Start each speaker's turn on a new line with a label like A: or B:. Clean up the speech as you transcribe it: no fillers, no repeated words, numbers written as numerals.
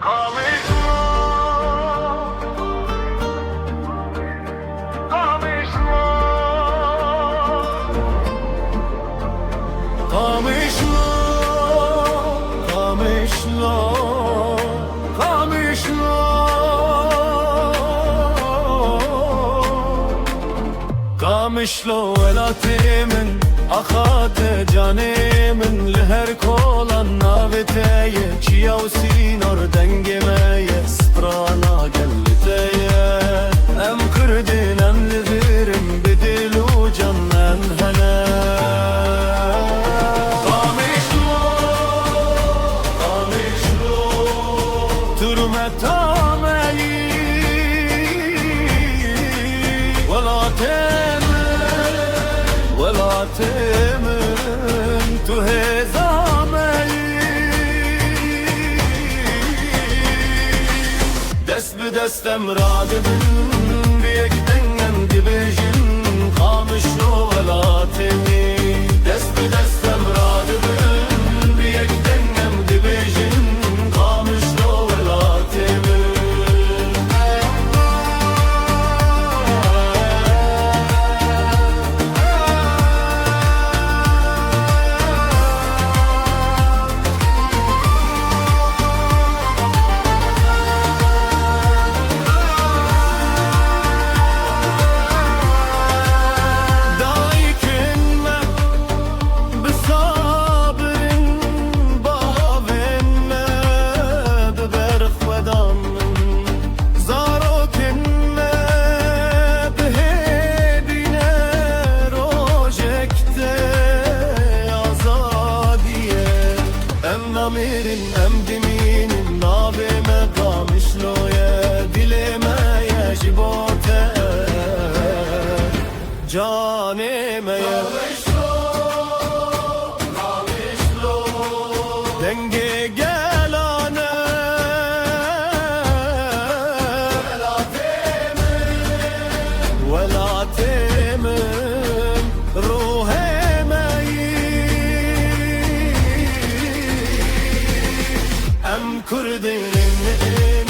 A: Kamışlo, kamışlo, kamışlo, kamışlo, kamışlo, kamışlo elatimin akhate canemin leher kolan naveteye çiya usinor dengemeye sprana gelliteye em kırdin em livirim bedilu cannen hele kamışlo kamışlo turmetameyi ولا تمن تو هزامی دست به دستم رادبن بیک دنگم دیبجن Kamışlo ولا تمی دست به دستم رادبن بیک دنگم دیبجن Kamışlo ولا تمی Namirin emdiminin nabime kamışloye dilemeye jibote canimeye kamışlo denge gelane vela temin ruhemeyi em kurdin